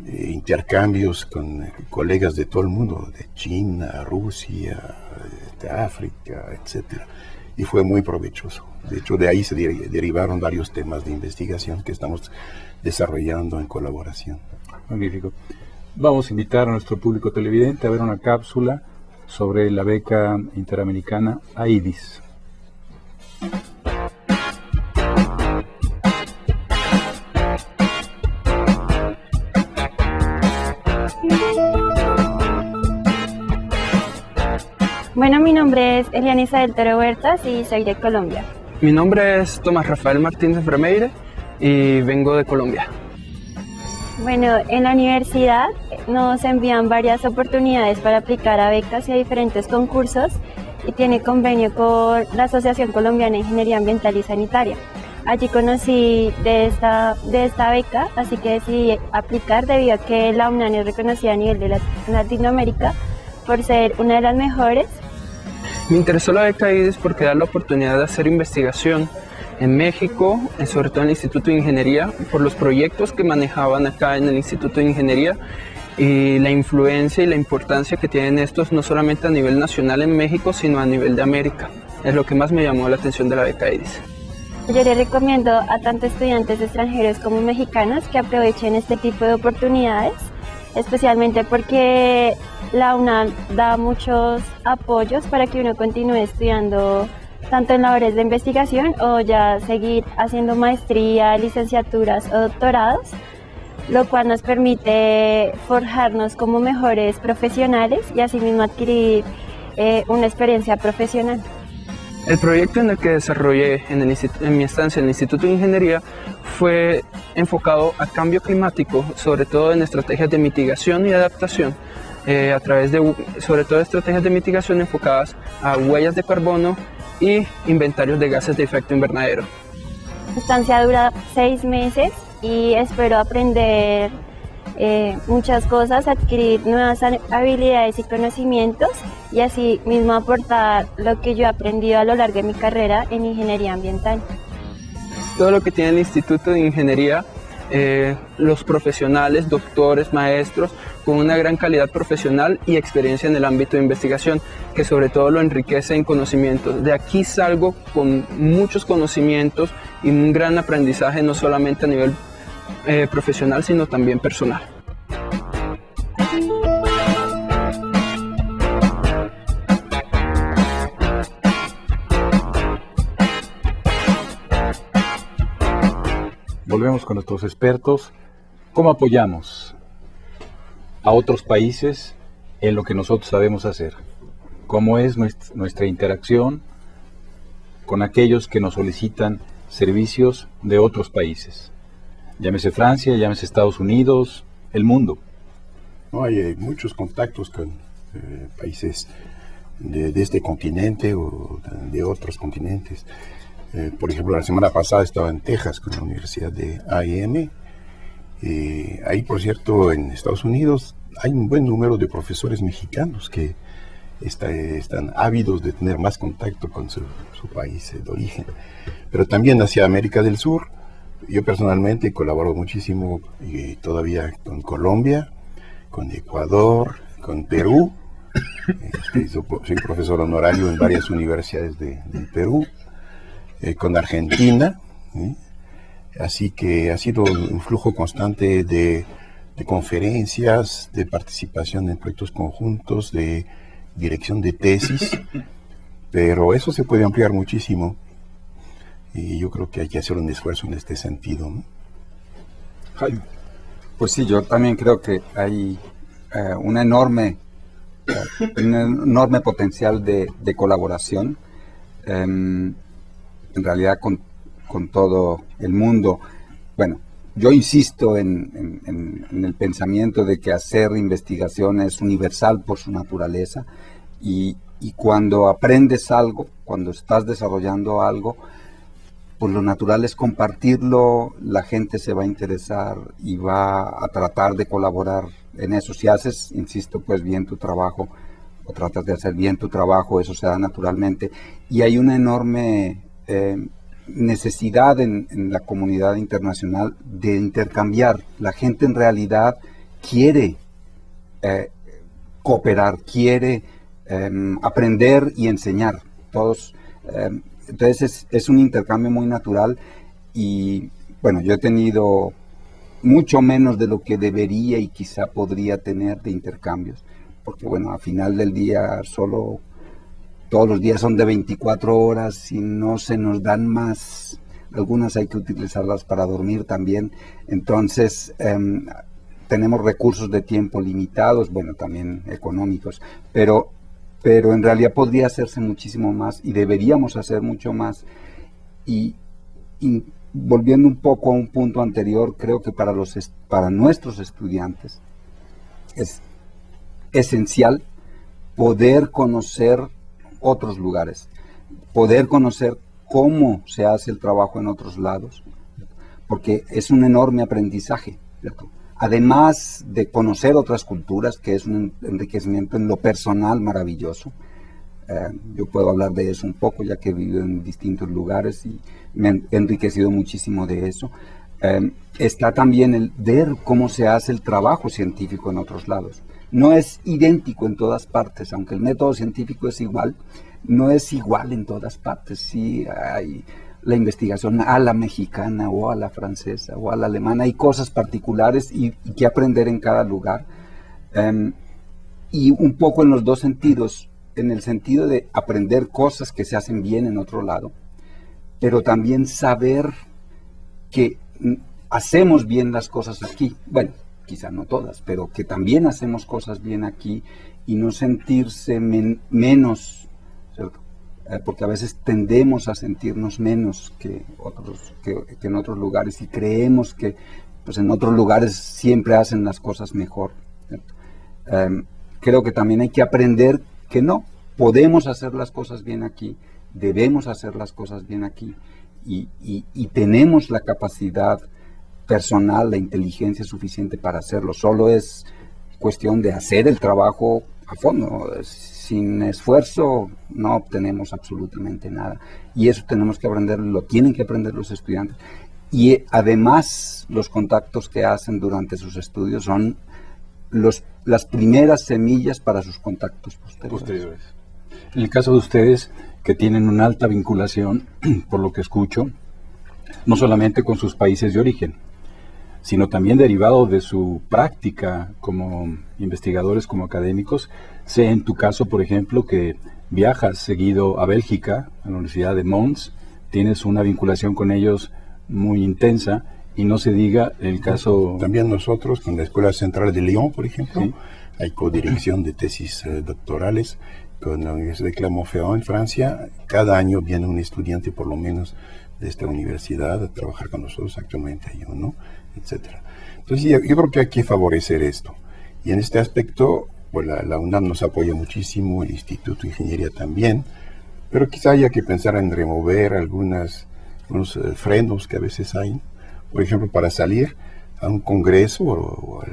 intercambios con colegas de todo el mundo, de China, Rusia, de África, etcétera, y fue muy provechoso. De hecho, de ahí se derivaron varios temas de investigación que estamos desarrollando en colaboración. Magnífico. Vamos a invitar a nuestro público televidente a ver una cápsula sobre la beca interamericana AIDIS. Bueno, mi nombre es Elianisa del Toro Huertas y soy de Colombia. Mi nombre es Tomás Rafael Martínez Bremeire y vengo de Colombia. Bueno, en la universidad nos envían varias oportunidades para aplicar a becas y a diferentes concursos, y tiene convenio con la Asociación Colombiana de Ingeniería Ambiental y Sanitaria. Allí conocí de esta beca, así que decidí aplicar debido a que la UNAM es reconocida a nivel de Latinoamérica por ser una de las mejores. Me interesó la beca AIDIS porque da la oportunidad de hacer investigación en México, sobre todo en el Instituto de Ingeniería, por los proyectos que manejaban acá en el Instituto de Ingeniería y la influencia y la importancia que tienen estos no solamente a nivel nacional en México, sino a nivel de América. Es lo que más me llamó la atención de la beca AIDIS. Yo le recomiendo a tanto estudiantes extranjeros como mexicanos que aprovechen este tipo de oportunidades, especialmente porque la UNAM da muchos apoyos para que uno continúe estudiando tanto en labores de investigación o ya seguir haciendo maestría, licenciaturas o doctorados, lo cual nos permite forjarnos como mejores profesionales y asimismo adquirir una experiencia profesional. El proyecto en el que desarrollé en mi estancia en el Instituto de Ingeniería fue enfocado a cambio climático, sobre todo en estrategias de mitigación y adaptación, a través de, sobre todo, estrategias de mitigación enfocadas a huellas de carbono y inventarios de gases de efecto invernadero. La estancia dura 6 meses y espero aprender muchas cosas, adquirir nuevas habilidades y conocimientos y así mismo aportar lo que yo he aprendido a lo largo de mi carrera en ingeniería ambiental. Todo lo que tiene el Instituto de Ingeniería, los profesionales, doctores, maestros, con una gran calidad profesional y experiencia en el ámbito de investigación, que sobre todo lo enriquece en conocimientos. De aquí salgo con muchos conocimientos y un gran aprendizaje, no solamente a nivel profesional, sino también personal. Volvemos con nuestros expertos. ¿Cómo apoyamos a otros países en lo que nosotros sabemos hacer? ¿Cómo es nuestra interacción con aquellos que nos solicitan servicios de otros países? Llámese Francia, llámese Estados Unidos, el mundo. No, hay muchos contactos con países de este continente o de otros continentes. Por ejemplo, la semana pasada estaba en Texas con la Universidad de A&M. Ahí, por cierto, en Estados Unidos hay un buen número de profesores mexicanos que están ávidos de tener más contacto con su país de origen. Pero también hacia América del Sur. Yo personalmente colaboro muchísimo todavía con Colombia, con Ecuador, con Perú. Soy profesor honorario en varias universidades del Perú. Con Argentina, así que ha sido un flujo constante de conferencias, de participación en proyectos conjuntos, de dirección de tesis, pero eso se puede ampliar muchísimo y yo creo que hay que hacer un esfuerzo en este sentido, ¿no? Pues sí, yo también creo que hay un enorme potencial de colaboración. En realidad con todo el mundo. Bueno, yo insisto en el pensamiento de que hacer investigación es universal por su naturaleza y cuando aprendes algo, cuando estás desarrollando algo, pues lo natural es compartirlo, la gente se va a interesar y va a tratar de colaborar en eso. Si haces, insisto, pues bien tu trabajo o tratas de hacer bien tu trabajo, eso se da naturalmente y hay una enorme necesidad en la comunidad internacional de intercambiar. La gente en realidad quiere cooperar, quiere aprender y enseñar. Todos, entonces es un intercambio muy natural y bueno, yo he tenido mucho menos de lo que debería y quizá podría tener de intercambios, porque bueno, al final del día todos los días son de 24 horas y no se nos dan más. Algunas hay que utilizarlas para dormir también. Entonces, tenemos recursos de tiempo limitados, bueno, también económicos, pero en realidad podría hacerse muchísimo más y deberíamos hacer mucho más. Y volviendo un poco a un punto anterior, creo que para nuestros estudiantes es esencial poder conocer otros lugares, poder conocer cómo se hace el trabajo en otros lados, porque es un enorme aprendizaje, ¿cierto? Además de conocer otras culturas, que es un enriquecimiento en lo personal maravilloso. Yo puedo hablar de eso un poco, ya que he vivido en distintos lugares y me he enriquecido muchísimo de eso. Está también el ver cómo se hace el trabajo científico en otros lados. No es idéntico en todas partes, aunque el método científico es igual, no es igual en todas partes. Sí hay la investigación a la mexicana o a la francesa o a la alemana, hay cosas particulares y que aprender en cada lugar. Y un poco en los dos sentidos, en el sentido de aprender cosas que se hacen bien en otro lado, pero también saber que hacemos bien las cosas aquí. Bueno, quizá no todas, pero que también hacemos cosas bien aquí y no sentirse menos, ¿cierto? Porque a veces tendemos a sentirnos menos que en otros lugares y creemos que pues en otros lugares siempre hacen las cosas mejor, ¿cierto? Creo que también hay que aprender que no, podemos hacer las cosas bien aquí, debemos hacer las cosas bien aquí y tenemos la capacidad personal, la inteligencia suficiente para hacerlo. Solo es cuestión de hacer el trabajo a fondo. Sin esfuerzo no obtenemos absolutamente nada. Y eso tenemos que aprender, lo tienen que aprender los estudiantes. Y además los contactos que hacen durante sus estudios son las primeras semillas para sus contactos posteriores. En el caso de ustedes, que tienen una alta vinculación, por lo que escucho, no solamente con sus países de origen, sino también derivado de su práctica como investigadores, como académicos. Sé en tu caso, por ejemplo, que viajas seguido a Bélgica, a la Universidad de Mons, tienes una vinculación con ellos muy intensa, y no se diga el caso... También nosotros, con la Escuela Central de Lyon, por ejemplo, ¿sí? Hay codirección de tesis doctorales con la Universidad de Clermont-Ferrand en Francia. Cada año viene un estudiante, por lo menos, de esta universidad a trabajar con nosotros, actualmente hay uno, etcétera. Entonces yo creo que hay que favorecer esto. Y en este aspecto, pues la UNAM nos apoya muchísimo, el Instituto de Ingeniería también, pero quizá haya que pensar en remover unos frenos que a veces hay. Por ejemplo, para salir a un congreso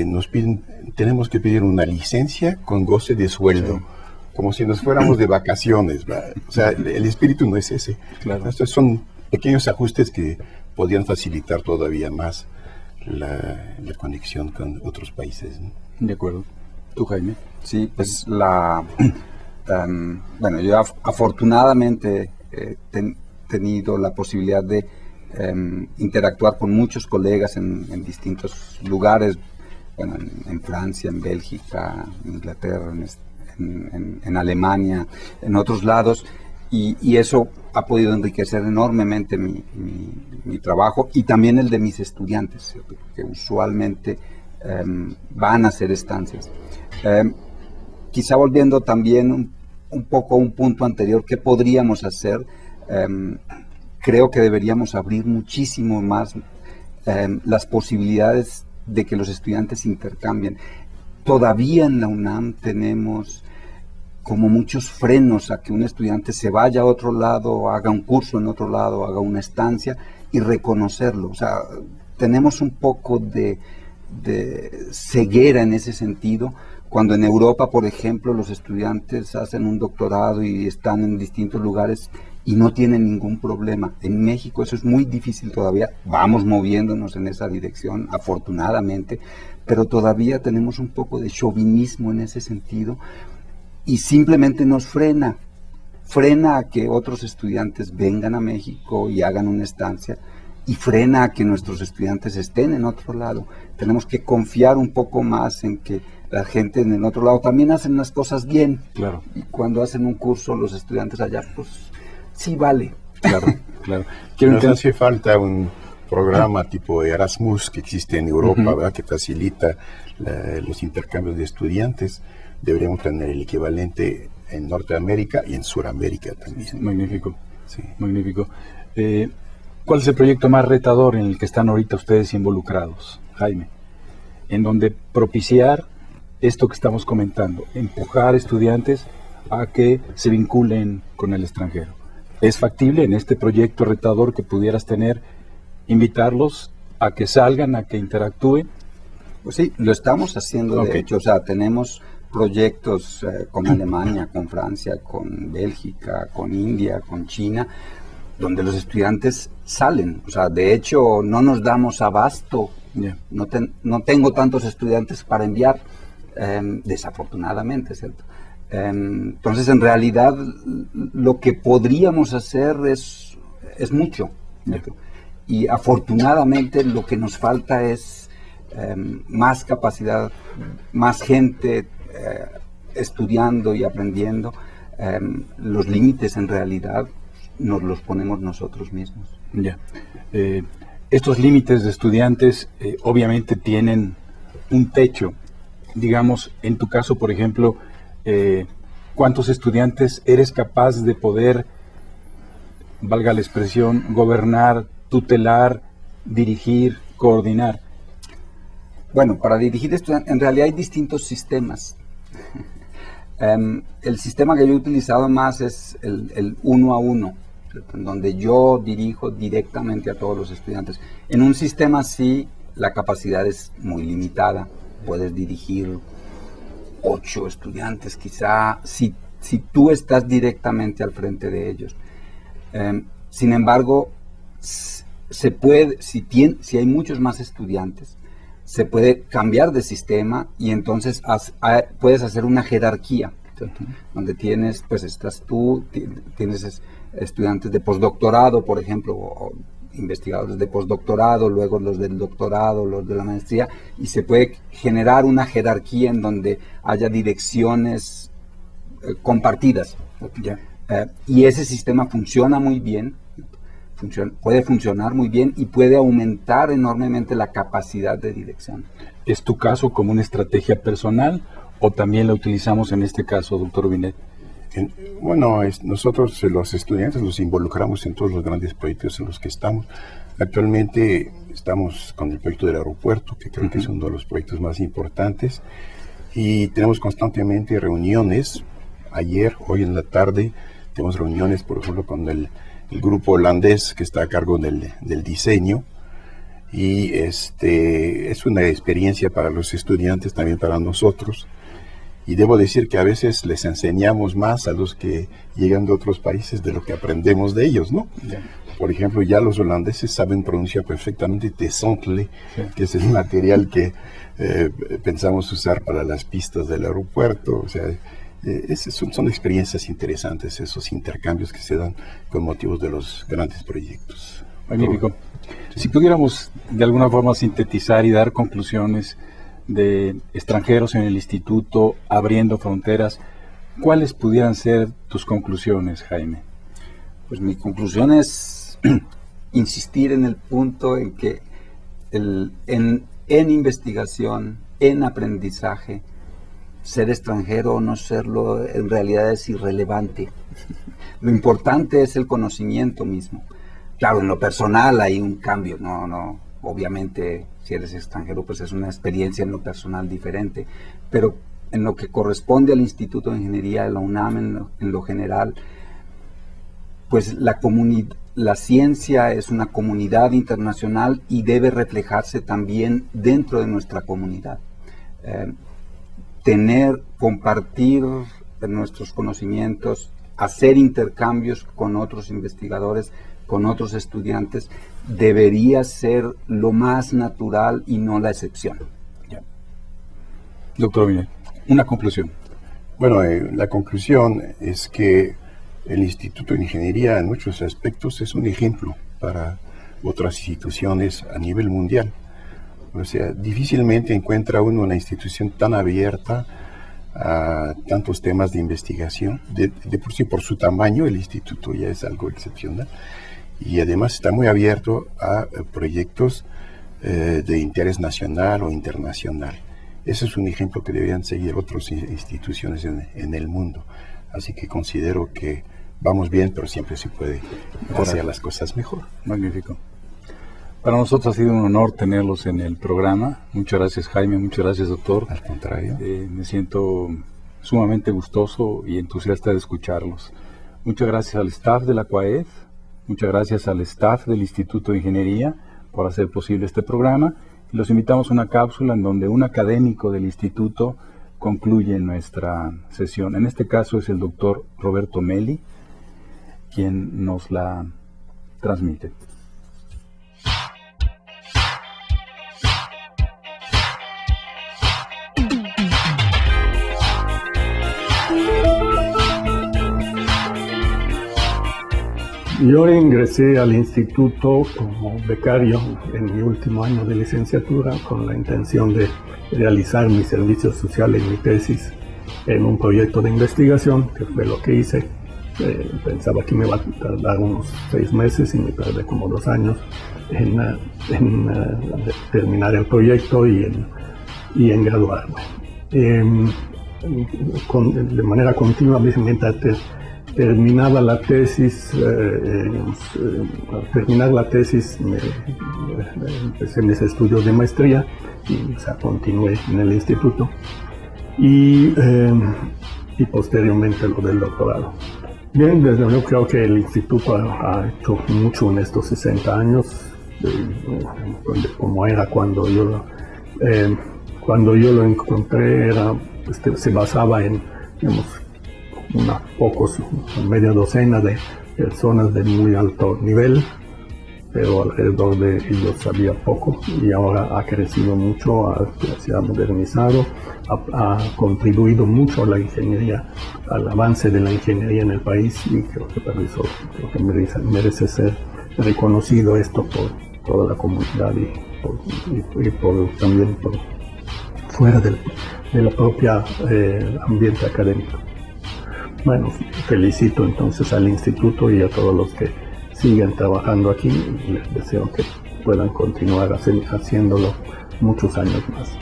nos piden, tenemos que pedir una licencia con goce de sueldo, sí, como si nos fuéramos de vacaciones, ¿verdad? O sea, el espíritu no es ese. Claro. Estos son pequeños ajustes que podrían facilitar todavía más la conexión con otros países, ¿no? De acuerdo. ¿Tú, Jaime? Sí, pues bueno, yo afortunadamente he tenido la posibilidad de interactuar con muchos colegas en distintos lugares, bueno, en Francia, en Bélgica, en Inglaterra, en Alemania, en otros lados, y eso ha podido enriquecer enormemente mi trabajo y también el de mis estudiantes, ¿cierto? Que usualmente van a hacer estancias. Quizá volviendo también un poco a un punto anterior, ¿qué podríamos hacer? Creo que deberíamos abrir muchísimo más las posibilidades de que los estudiantes intercambien. Todavía en la UNAM tenemos como muchos frenos a que un estudiante se vaya a otro lado, haga un curso en otro lado, haga una estancia y reconocerlo. O sea, tenemos un poco de ceguera en ese sentido, cuando en Europa, por ejemplo, los estudiantes hacen un doctorado y están en distintos lugares y no tienen ningún problema. En México eso es muy difícil todavía, vamos moviéndonos en esa dirección, afortunadamente, pero todavía tenemos un poco de chauvinismo en ese sentido y simplemente nos frena a que otros estudiantes vengan a México y hagan una estancia, y frena a que nuestros estudiantes estén en otro lado. Tenemos que confiar un poco más en que la gente en el otro lado también hacen las cosas bien. Claro. Y cuando hacen un curso, los estudiantes allá, pues sí vale. Claro, claro. Nos hace falta un programa tipo Erasmus que existe en Europa, ¿verdad? Que facilita los intercambios de estudiantes. Deberíamos tener el equivalente en Norteamérica y en Sudamérica también. Sí, magnífico. Sí. Magnífico. ¿Cuál es el proyecto más retador en el que están ahorita ustedes involucrados, Jaime? En donde propiciar esto que estamos comentando, empujar estudiantes a que se vinculen con el extranjero. ¿Es factible en este proyecto retador que pudieras tener invitarlos a que salgan, a que interactúen? Pues sí, lo estamos haciendo, de hecho. O sea, tenemos proyectos con Alemania, con Francia, con Bélgica, con India, con China, donde los estudiantes salen. O sea, de hecho, no nos damos abasto. Yeah. No tengo tantos estudiantes para enviar, desafortunadamente, ¿cierto? Entonces, en realidad, lo que podríamos hacer es mucho, ¿cierto? Y afortunadamente lo que nos falta es más capacidad, más gente estudiando y aprendiendo. Los límites en realidad nos los ponemos nosotros mismos. Ya. Estos límites de estudiantes obviamente tienen un techo. Digamos, en tu caso, por ejemplo, ¿cuántos estudiantes eres capaz de poder, valga la expresión, gobernar, tutelar, dirigir, coordinar? Bueno, para dirigir estudiantes, en realidad hay distintos sistemas. El sistema que yo he utilizado más es el 1 a 1. en donde yo dirijo directamente a todos los estudiantes. En un sistema así, la capacidad es muy limitada. Puedes dirigir 8 estudiantes quizá, si tú estás directamente al frente de ellos. Sin embargo, se puede, si hay muchos más estudiantes, se puede cambiar de sistema y entonces puedes hacer una jerarquía, ¿cierto? Donde tienes, pues estás tú, tienes estudiantes de postdoctorado, por ejemplo, o investigadores de postdoctorado, luego los del doctorado, los de la maestría, y se puede generar una jerarquía en donde haya direcciones compartidas. Y ese sistema funciona muy bien, puede funcionar muy bien y puede aumentar enormemente la capacidad de dirección. ¿Es tu caso como una estrategia personal o también la utilizamos en este caso, doctor Binet? Bueno, nosotros los estudiantes los involucramos en todos los grandes proyectos en los que estamos. Actualmente estamos con el proyecto del aeropuerto, que creo que es uno de los proyectos más importantes, y tenemos constantemente reuniones. Ayer, hoy en la tarde, tenemos reuniones, por ejemplo, con el grupo holandés que está a cargo del diseño, y es una experiencia para los estudiantes, también para nosotros. Y debo decir que a veces les enseñamos más a los que llegan de otros países de lo que aprendemos de ellos, ¿no? Yeah. Por ejemplo, ya los holandeses saben pronunciar perfectamente tesontle, que es el material que pensamos usar para las pistas del aeropuerto. O sea, son experiencias interesantes, esos intercambios que se dan con motivos de los grandes proyectos. Magnífico. Sí. Si pudiéramos de alguna forma sintetizar y dar conclusiones de extranjeros en el instituto abriendo fronteras, ¿cuáles pudieran ser tus conclusiones, Jaime? Pues mi conclusión es insistir en el punto en que en investigación, en aprendizaje, ser extranjero o no serlo en realidad es irrelevante. Lo importante es el conocimiento mismo. Claro, en lo personal hay un cambio, no, obviamente si eres extranjero pues es una experiencia en lo personal diferente, pero en lo que corresponde al Instituto de Ingeniería de la UNAM en lo general, pues la ciencia es una comunidad internacional y debe reflejarse también dentro de nuestra comunidad. Compartir nuestros conocimientos, hacer intercambios con otros investigadores, con otros estudiantes, debería ser lo más natural y no la excepción. Ya. Doctor Binet, una conclusión. Bueno, la conclusión es que el Instituto de Ingeniería en muchos aspectos es un ejemplo para otras instituciones a nivel mundial. O sea, difícilmente encuentra uno una institución tan abierta a tantos temas de investigación. De por sí, por su tamaño, el instituto ya es algo excepcional. Y además está muy abierto a proyectos de interés nacional o internacional. Ese es un ejemplo que deberían seguir otras instituciones en el mundo. Así que considero que vamos bien, pero siempre se puede hacer las cosas mejor. Magnífico. Para nosotros ha sido un honor tenerlos en el programa. Muchas gracias, Jaime. Muchas gracias, doctor. Al contrario. Me siento sumamente gustoso y entusiasta de escucharlos. Muchas gracias al staff de la CUAED. Muchas gracias al staff del Instituto de Ingeniería por hacer posible este programa. Y los invitamos a una cápsula en donde un académico del instituto concluye nuestra sesión. En este caso es el doctor Roberto Meli quien nos la transmite. Yo ingresé al instituto como becario en mi último año de licenciatura con la intención de realizar mi servicio social en mi tesis en un proyecto de investigación, que fue lo que hice. Pensaba que me iba a tardar unos 6 meses y me tardé como 2 años en terminar el proyecto y en graduarme. De manera continua, mientras terminaba la tesis, al terminar la tesis empecé mis estudios de maestría y continué en el instituto y posteriormente lo del doctorado. Bien, desde luego creo que el instituto ha hecho mucho en estos 60 años, como era cuando yo lo encontré, se basaba en, digamos, media docena de personas de muy alto nivel, pero alrededor de ellos había poco, y ahora ha crecido mucho, se ha modernizado, ha contribuido mucho a la ingeniería, al avance de la ingeniería en el país, y creo que por eso merece ser reconocido esto por toda la comunidad y también por fuera de la propia ambiente académico. Bueno, felicito entonces al instituto y a todos los que siguen trabajando aquí, y les deseo que puedan continuar haciéndolo muchos años más.